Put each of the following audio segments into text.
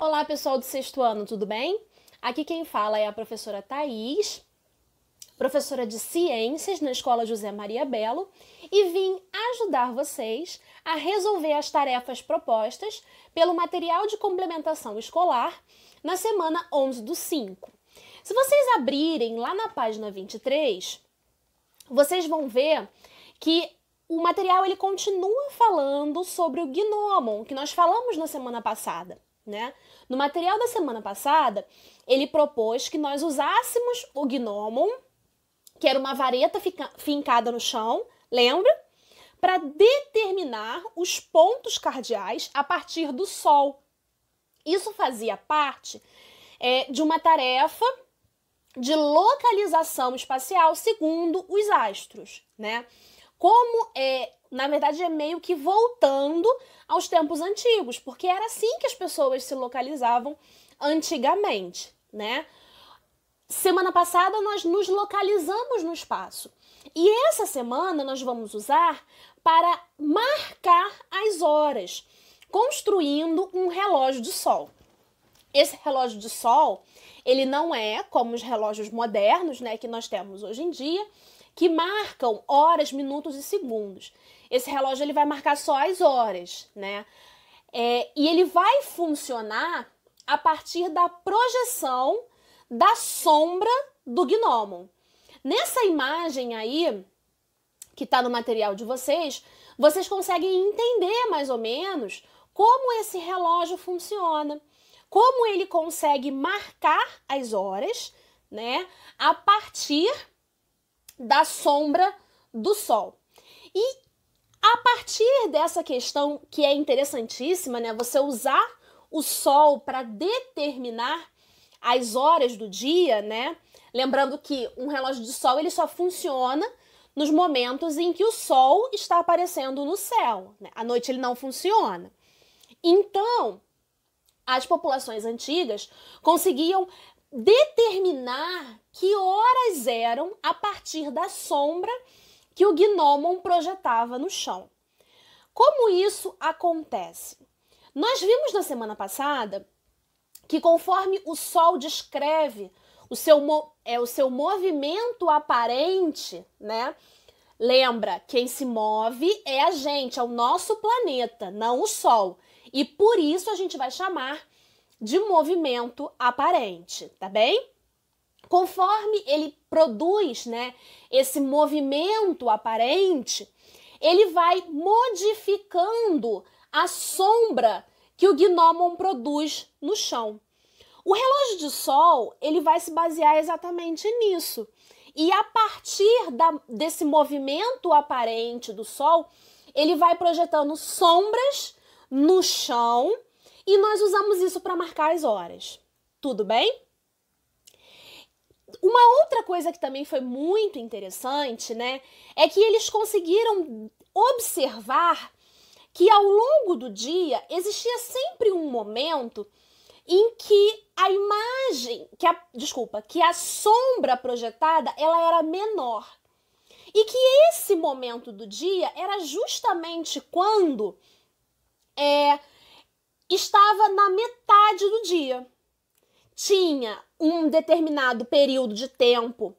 Olá, pessoal do sexto ano, tudo bem? Aqui quem fala é a professora Thaís, professora de Ciências na Escola José Maria Belo, e vim ajudar vocês a resolver as tarefas propostas pelo material de complementação escolar na semana 11 do 5. Se vocês abrirem lá na página 23, vocês vão ver que o material ele continua falando sobre o Gnomon, que nós falamos na semana passada, né? No material da semana passada, ele propôs que nós usássemos o Gnomon, que era uma vareta fincada no chão, lembra? Para determinar os pontos cardeais a partir do Sol. Isso fazia parte de uma tarefa de localização espacial segundo os astros, né? Na verdade, é meio que voltando aos tempos antigos, porque era assim que as pessoas se localizavam antigamente, né? Semana passada nós nos localizamos no espaço e essa semana nós vamos usar para marcar as horas, construindo um relógio de sol. Esse relógio de sol, ele não é como os relógios modernos, né, que nós temos hoje em dia, que marcam horas, minutos e segundos. Esse relógio ele vai marcar só as horas, né? E ele vai funcionar a partir da projeção da sombra do Gnomon. Nessa imagem aí, que está no material de vocês, vocês conseguem entender mais ou menos como esse relógio funciona, como ele consegue marcar as horas, né, a partir da sombra do Sol. E a partir dessa questão que é interessantíssima, né, você usar o Sol para determinar as horas do dia, né? Lembrando que um relógio de sol ele só funciona nos momentos em que o Sol está aparecendo no céu, né? À noite ele não funciona. Então, as populações antigas conseguiam determinar que horas eram a partir da sombra que o Gnomon projetava no chão. Como isso acontece? Nós vimos na semana passada que conforme o Sol descreve o seu movimento aparente, né? Lembra, quem se move é a gente, é o nosso planeta, não o Sol. E por isso a gente vai chamar de movimento aparente, tá bem? Conforme ele produz, né, esse movimento aparente, ele vai modificando a sombra que o Gnomon produz no chão. O relógio de sol, ele vai se basear exatamente nisso. E a partir desse movimento aparente do Sol, ele vai projetando sombras no chão e nós usamos isso para marcar as horas. Tudo bem? Uma outra coisa que também foi muito interessante, né, é que eles conseguiram observar que ao longo do dia existia sempre um momento em que que a sombra projetada, ela era menor. E que esse momento do dia era justamente quando estava na metade do dia. Tinha um determinado período de tempo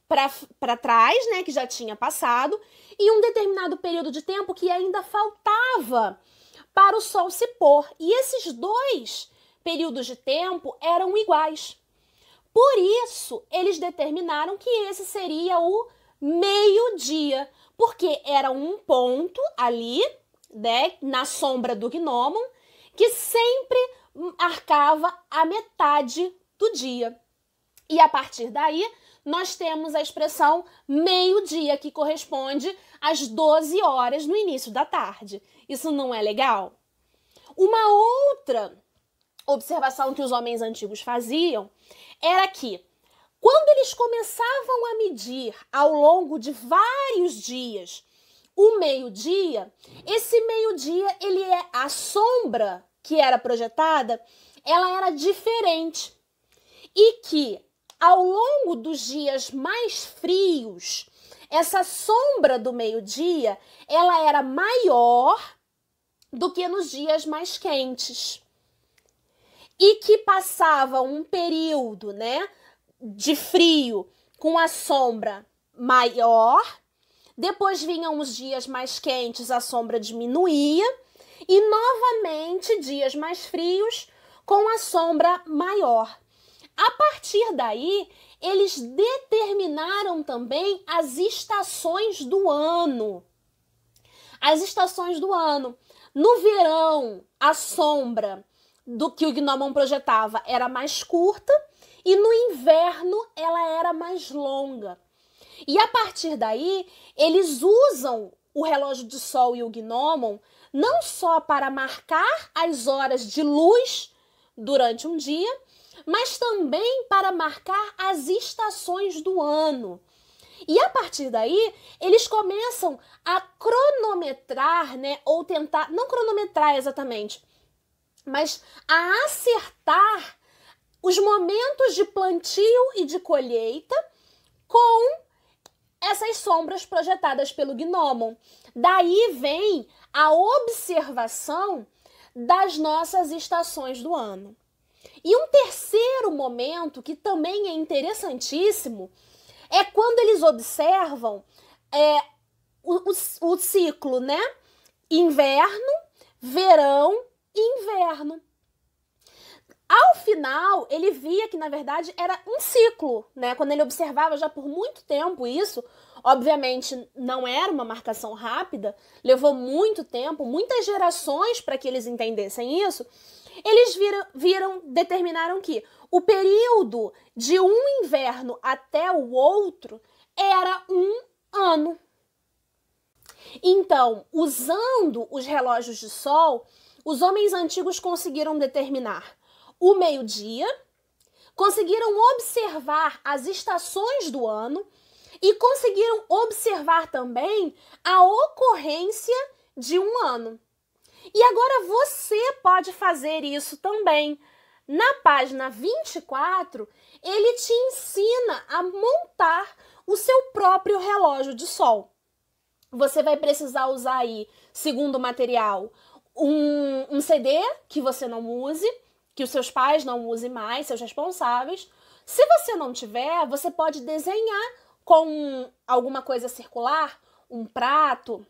para trás, né, que já tinha passado, e um determinado período de tempo que ainda faltava para o Sol se pôr. E esses dois períodos de tempo eram iguais. Por isso, eles determinaram que esse seria o meio-dia, porque era um ponto ali, né, na sombra do Gnomon, que sempre marcava a metade do dia. E a partir daí, nós temos a expressão meio-dia, que corresponde às 12 horas no início da tarde. Isso não é legal? Uma outra observação que os homens antigos faziam era que, quando eles começavam a medir ao longo de vários dias o meio-dia, esse meio-dia, a sombra que era projetada, ela era diferente. E que, ao longo dos dias mais frios, essa sombra do meio-dia, ela era maior do que nos dias mais quentes. e que passava um período, né, de frio com a sombra maior, depois vinham os dias mais quentes, a sombra diminuía, e novamente dias mais frios com a sombra maior. A partir daí, eles determinaram também as estações do ano. As estações do ano. No verão, a sombra do que o gnomon projetava era mais curta e no inverno ela era mais longa. E a partir daí, eles usam o relógio de sol e o gnomon não só para marcar as horas de luz durante um dia, mas também para marcar as estações do ano. E a partir daí, eles começam a cronometrar, né, ou tentar, não cronometrar exatamente, mas a acertar os momentos de plantio e de colheita com essas sombras projetadas pelo gnomon. Daí vem a observação das nossas estações do ano. E um terceiro momento, que também é interessantíssimo, é quando eles observam o ciclo, né? Inverno, verão e inverno. Ao final, ele via que, na verdade, era um ciclo, né? Quando ele observava já por muito tempo isso, obviamente não era uma marcação rápida, levou muito tempo, muitas gerações para que eles entendessem isso. Eles determinaram que o período de um inverno até o outro era um ano. Então, usando os relógios de sol, os homens antigos conseguiram determinar o meio-dia, conseguiram observar as estações do ano e conseguiram observar também a ocorrência de um ano. E agora você pode fazer isso também. Na página 24, ele te ensina a montar o seu próprio relógio de sol. Você vai precisar usar aí, segundo o material, um CD que você não use, que os seus pais não usem mais, seus responsáveis. Se você não tiver, você pode desenhar com alguma coisa circular, um prato,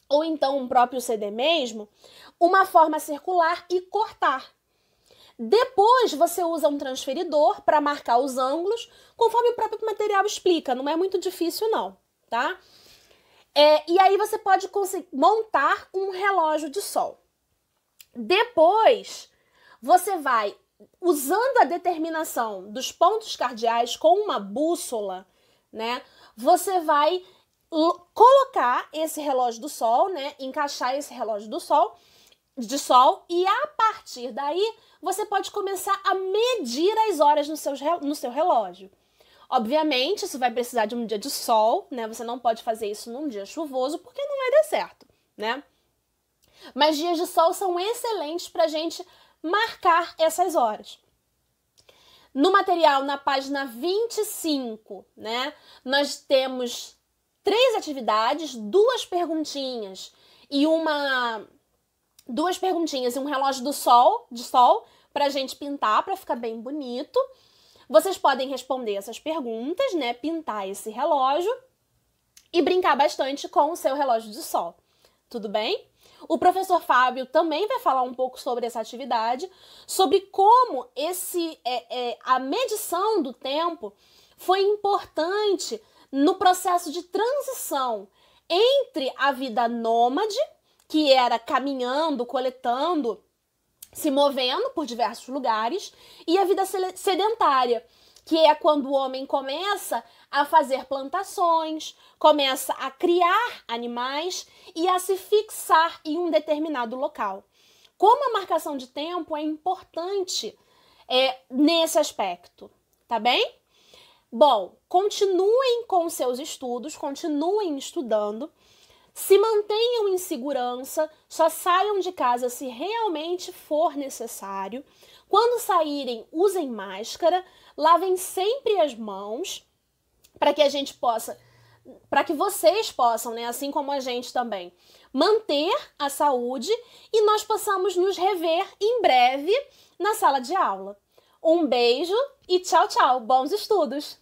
ou então um próprio CD mesmo, uma forma circular e cortar. Depois você usa um transferidor para marcar os ângulos, conforme o próprio material explica, não é muito difícil não, tá? E aí você pode montar um relógio de sol. Depois, você vai, usando a determinação dos pontos cardeais com uma bússola, né? Você vai colocar esse relógio do sol, né? Encaixar esse relógio de sol e a partir daí você pode começar a medir as horas no seu relógio. Obviamente, isso vai precisar de um dia de sol, né? Você não pode fazer isso num dia chuvoso porque não vai dar certo, né? Mas dias de sol são excelentes para a gente marcar essas horas. No material, na página 25, né? Nós temos 3 atividades, 2 perguntinhas e um relógio de sol, para a gente pintar, para ficar bem bonito. Vocês podem responder essas perguntas, né? Pintar esse relógio e brincar bastante com o seu relógio de sol. Tudo bem? O professor Fábio também vai falar um pouco sobre essa atividade, sobre como a medição do tempo foi importante no processo de transição entre a vida nômade, que era caminhando, coletando, se movendo por diversos lugares, e a vida sedentária, que é quando o homem começa a fazer plantações, começa a criar animais e a se fixar em um determinado local. Como a marcação de tempo é importante nesse aspecto, tá bem? Bom, continuem com seus estudos, continuem estudando, se mantenham em segurança, só saiam de casa se realmente for necessário. Quando saírem, usem máscara, lavem sempre as mãos, para que a gente possa para que vocês possam, né, assim como a gente também, manter a saúde e nós possamos nos rever em breve na sala de aula. Um beijo e tchau, tchau. Bons estudos!